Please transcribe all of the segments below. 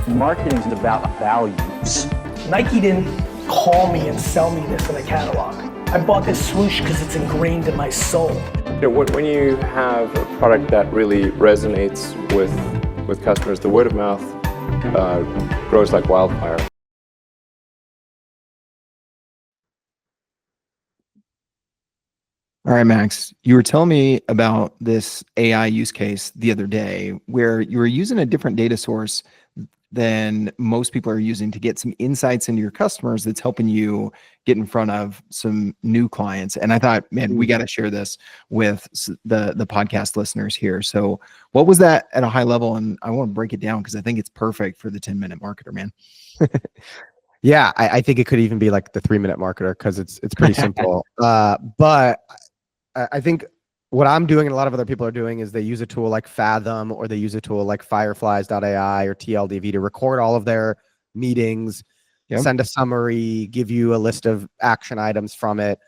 Marketing is about values. Nike didn't call me and sell me this in a catalog. I bought this swoosh because it's ingrained in my soul. When you have a product that really resonates with customers, the word of mouth grows like wildfire. All right, Max, you were telling me about this AI use case the other day where you were using a different data source than most people are using to get some insights into your customers that's helping you get in front of some new clients. And I thought, man, we got to share this with the podcast listeners here. So what was that at a high level? And I want to break it down because I think it's perfect for the 10-minute marketer, man. Yeah, I think it could even be like the 3-minute marketer because it's pretty simple. But I think what I'm doing and a lot of other people are doing is they use a tool like Fathom or they use a tool like Fireflies.ai or TLDV to record all of their meetings, send a summary, give you a list of action items from it.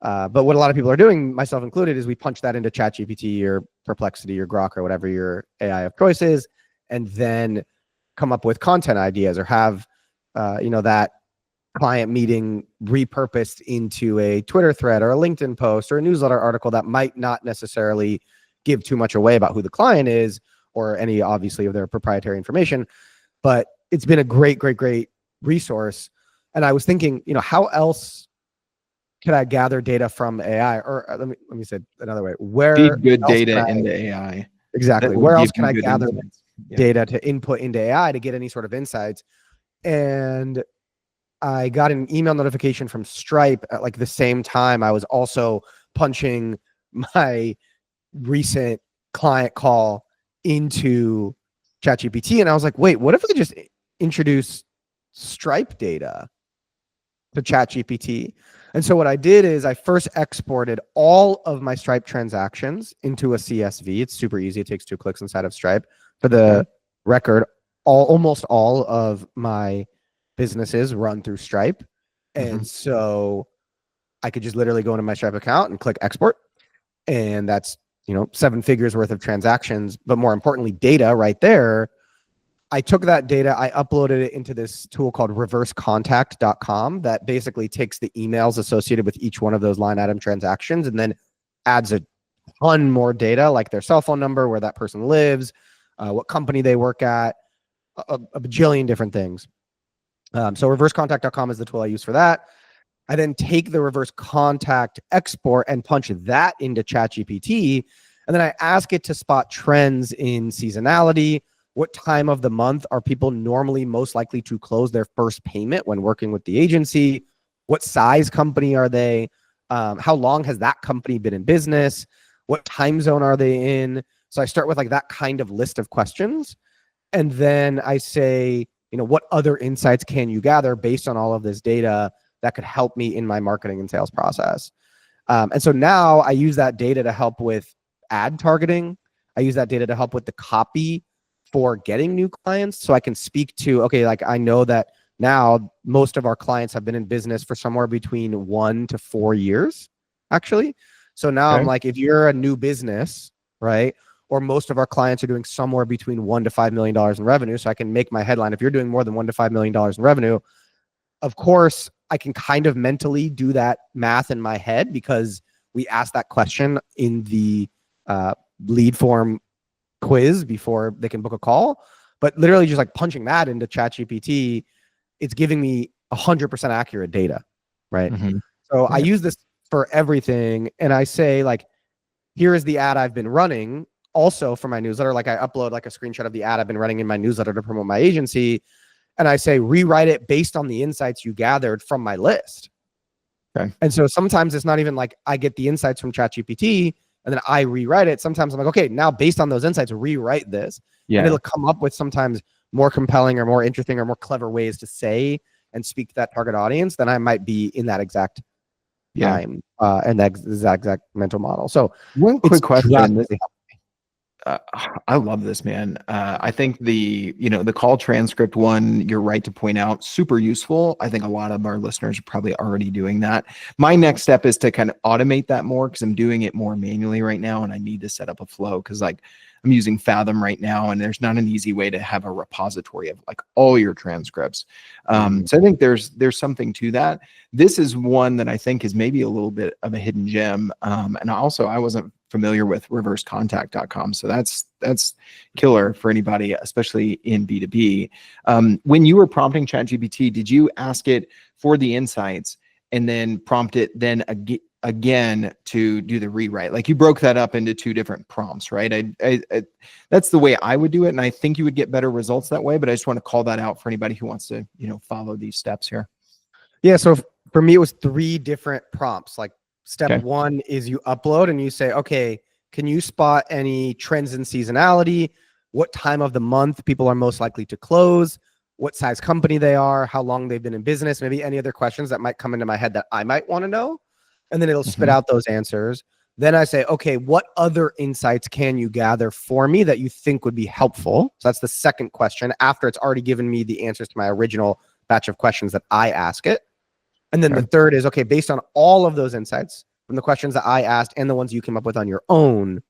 But what a lot of people are doing, myself included, is we punch that into ChatGPT or Perplexity or Grok or whatever your AI of choice is, and then come up with content ideas or have that client meeting repurposed into a Twitter thread or a LinkedIn post or a newsletter article that might not necessarily give too much away about who the client is or any, obviously, of their proprietary information. But it's been a great resource. And I was thinking, how else could I gather data from AI? Or let me say it another way. Where feed good data into AI. Exactly. Where else can I gather data to input into AI to get any sort of insights? And I got an email notification from Stripe at like the same time I was also punching my recent client call into ChatGPT. And I was like, wait, what if we could just introduce Stripe data to ChatGPT? And so what I did is I first exported all of my Stripe transactions into a CSV. It's super easy. It takes 2 clicks inside of Stripe. For the record, almost all of my businesses run through Stripe. And so I could just literally go into my Stripe account and click export. And that's, 7 figures worth of transactions, but more importantly, data right there. I took that data, I uploaded it into this tool called reversecontact.com that basically takes the emails associated with each one of those line item transactions and then adds a ton more data, like their cell phone number, where that person lives, what company they work at, a bajillion different things. So reversecontact.com is the tool I use for that. I then take the reverse contact export and punch that into ChatGPT. And then I ask it to spot trends in seasonality. What time of the month are people normally most likely to close their first payment when working with the agency? What size company are they? How long has that company been in business? What time zone are they in? So I start with like that kind of list of questions. And then I say, what other insights can you gather based on all of this data that could help me in my marketing and sales process? And so now I use that data to help with ad targeting. I use that data to help with the copy for getting new clients. So I can speak to, okay, like I know that now most of our clients have been in business for somewhere between 1 to 4 years, actually. So now I'm like, if you're a new business, right? Or most of our clients are doing somewhere between $1 to $5 million in revenue. So I can make my headline. If you're doing more than $1 to $5 million in revenue, of course, I can kind of mentally do that math in my head because we asked that question in the lead form quiz before they can book a call. But literally just like punching that into ChatGPT, it's giving me 100% accurate data, right? So I use this for everything. And I say like, here is the ad I've been running. Also for my newsletter, like I upload like a screenshot of the ad I've been running in my newsletter to promote my agency. And I say, rewrite it based on the insights you gathered from my list. And so sometimes it's not even like I get the insights from ChatGPT and then I rewrite it. Sometimes I'm like, okay, now based on those insights, rewrite this. And it'll come up with sometimes more compelling or more interesting or more clever ways to say and speak to that target audience than I might be in that exact time and that exact mental model. So one quick question. I love this, man. I think the call transcript one, you're right to point out, super useful. I think a lot of our listeners are probably already doing that. My next step is to kind of automate that more because I'm doing it more manually right now and I need to set up a flow because like I'm using Fathom right now, and there's not an easy way to have a repository of like all your transcripts. So I think there's something to that. This is one that I think is maybe a little bit of a hidden gem. And also I wasn't familiar with reversecontact.com. So that's killer for anybody, especially in B2B. When you were prompting ChatGPT, did you ask it for the insights and then prompt it then again to do the rewrite? Like you broke that up into 2 different prompts, right? I that's the way I would do it. And I think you would get better results that way, but I just want to call that out for anybody who wants to, follow these steps here. Yeah. So for me, it was 3 different prompts. Like step 1 is you upload and you say, okay, can you spot any trends in seasonality? What time of the month people are most likely to close? What size company they are, how long they've been in business, maybe any other questions that might come into my head that I might want to know. And then it'll spit out those answers. Then I say, okay, what other insights can you gather for me that you think would be helpful? So that's the second question after it's already given me the answers to my original batch of questions that I ask it. And then the third is, okay, based on all of those insights from the questions that I asked and the ones you came up with on your own,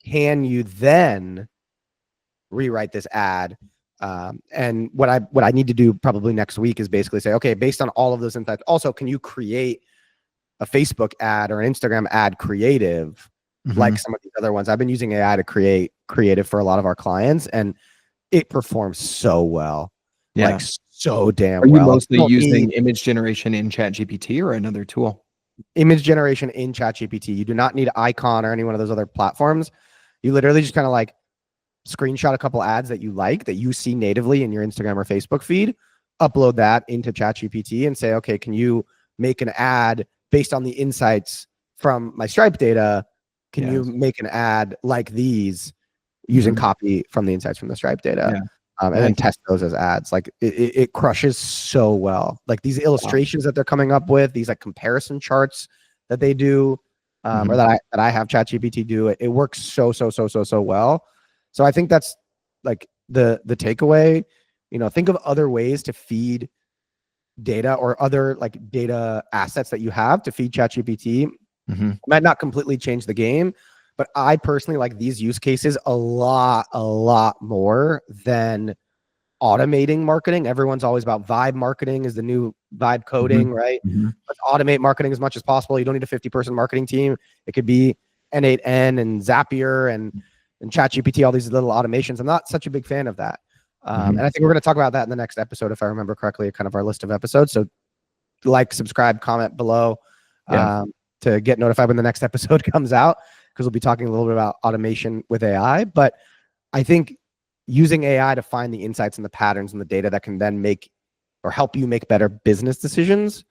can you then rewrite this ad? And what I need to do probably next week is basically say, okay, based on all of those insights, also, can you create a Facebook ad or an Instagram ad creative like some of these other ones? I've been using AI to create creative for a lot of our clients, and it performs so well. Yeah. Like so damn well. Are you well. mostly using image generation in ChatGPT or another tool? Image generation in ChatGPT. You do not need Icon or any one of those other platforms. You literally just kind of like screenshot a couple ads that you like, that you see natively in your Instagram or Facebook feed, upload that into ChatGPT and say, okay, can you make an ad based on the insights from my Stripe data? Can you make an ad like these using copy from the insights from the Stripe data? And then test those as ads. Like it crushes so well. Like these illustrations that they're coming up with, these like comparison charts that they do, or that I have ChatGPT do, it works so well. So I think that's like the takeaway. Think of other ways to feed data or other like data assets that you have to feed ChatGPT. Might not completely change the game, but I personally like these use cases a lot more than automating marketing. Everyone's always about vibe marketing is the new vibe coding, right? Let's automate marketing as much as possible. You don't need a 50-person marketing team. It could be N8N and Zapier and ChatGPT, all these little automations. I'm not such a big fan of that. And I think we're going to talk about that in the next episode, if I remember correctly, kind of our list of episodes. So like, subscribe, comment below to get notified when the next episode comes out, because we'll be talking a little bit about automation with AI. But I think using AI to find the insights and the patterns and the data that can then make or help you make better business decisions,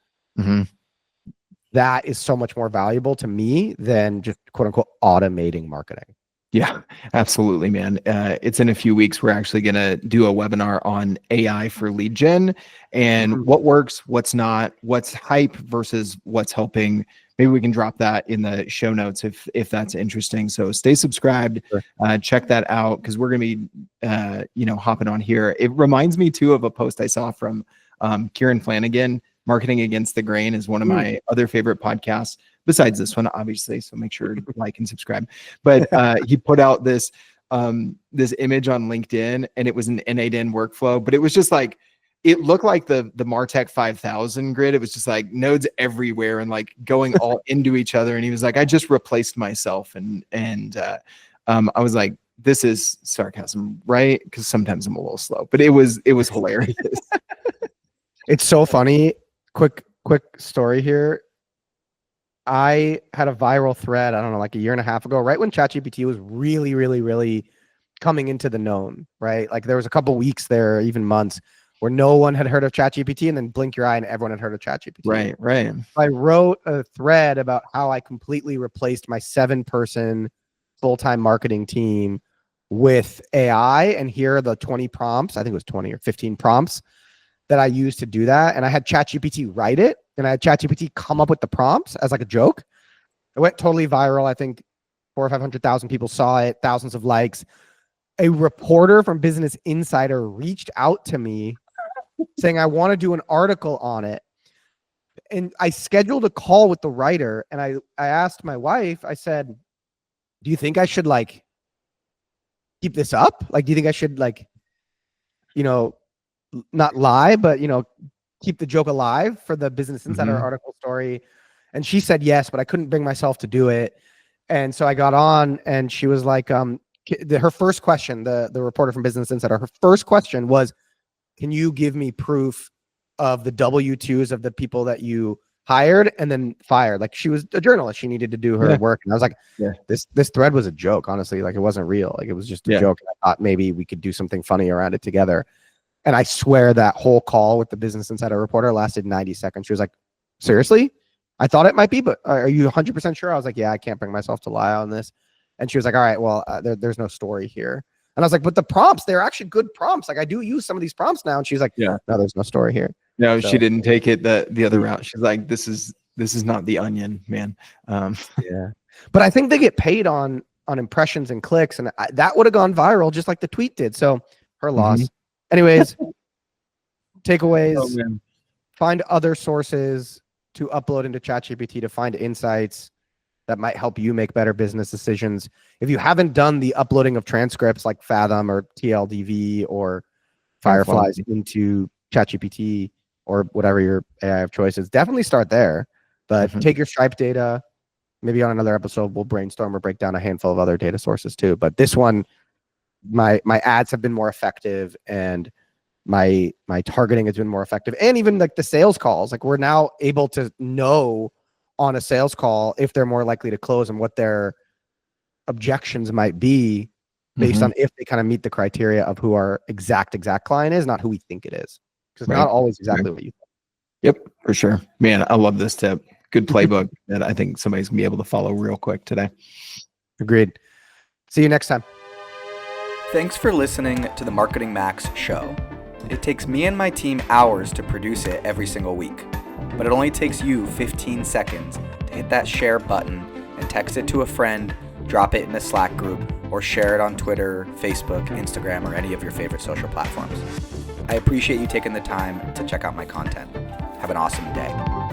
that is so much more valuable to me than just quote unquote automating marketing. Yeah, absolutely, man. It's in a few weeks. We're actually going to do a webinar on AI for lead gen and what works, what's not, what's hype versus what's helping. Maybe we can drop that in the show notes if that's interesting. So stay subscribed, check that out, because we're going to be, hopping on here. It reminds me too of a post I saw from Kieran Flanagan. Marketing Against the Grain is one of my other favorite podcasts, besides this one, obviously. So make sure to like and subscribe. But he put out this image on LinkedIn, and it was an N8N workflow, but it was just like, it looked like the Martech 5000 grid. It was just like nodes everywhere and like going all into each other. And he was like, I just replaced myself. And I was like, this is sarcasm, right? Because sometimes I'm a little slow, but it was hilarious. It's so funny. Quick story here. I had a viral thread, I don't know, like a year and a half ago, right when ChatGPT was really coming into the known, right? Like there was a couple weeks there, even months, where no one had heard of ChatGPT, and then blink your eye and everyone had heard of ChatGPT. Right. I wrote a thread about how I completely replaced my 7-person full-time marketing team with AI, and here are the 20 prompts. I think it was 20 or 15 prompts that I used to do that. And I had ChatGPT write it, and I had ChatGPT come up with the prompts as like a joke. It went totally viral. I think 400,000 or 500,000 people saw it, thousands of likes. A reporter from Business Insider reached out to me saying, I want to do an article on it. And I scheduled a call with the writer, and I asked my wife, I said, do you think I should like keep this up? Like, do you think I should not lie, but keep the joke alive for the Business Insider article story? And she said yes, but I couldn't bring myself to do it. And so I got on, and she was like, her first question, the reporter from Business Insider, her first question was, can you give me proof of the W-2s of the people that you hired and then fired? Like, she was a journalist. She needed to do her work. And I was like, this thread was a joke, honestly. Like, it wasn't real. Like, it was just a joke. And I thought maybe we could do something funny around it together. And I swear that whole call with the Business Insider reporter lasted 90 seconds. She was like, seriously? I thought it might be, but are you 100% sure? I was like, yeah, I can't bring myself to lie on this. And she was like, all right, well, there's no story here. And I was like, but the prompts, they're actually good prompts. Like, I do use some of these prompts now. And she's like, no, there's no story here. No, she didn't take it the other route. She's like, this is not The Onion, man. Yeah. But I think they get paid on impressions and clicks, and that would have gone viral just like the tweet did. So her loss. Anyways, takeaways, find other sources to upload into ChatGPT to find insights that might help you make better business decisions. If you haven't done the uploading of transcripts like Fathom or TLDV or Fireflies into ChatGPT or whatever your AI of choice is, definitely start there. But take your Stripe data. Maybe on another episode, we'll brainstorm or break down a handful of other data sources too. But this one, my ads have been more effective, and my targeting has been more effective. And even like the sales calls, like we're now able to know on a sales call if they're more likely to close and what their objections might be based on if they kind of meet the criteria of who our exact client is, not who we think it is. Because it's not always exactly what you think. Yep, for sure. Man, I love this tip. Good playbook that I think somebody's gonna be able to follow real quick today. Agreed. See you next time. Thanks for listening to the Marketing Max show. It takes me and my team hours to produce it every single week, but it only takes you 15 seconds to hit that share button and text it to a friend, drop it in a Slack group, or share it on Twitter, Facebook, Instagram, or any of your favorite social platforms. I appreciate you taking the time to check out my content. Have an awesome day.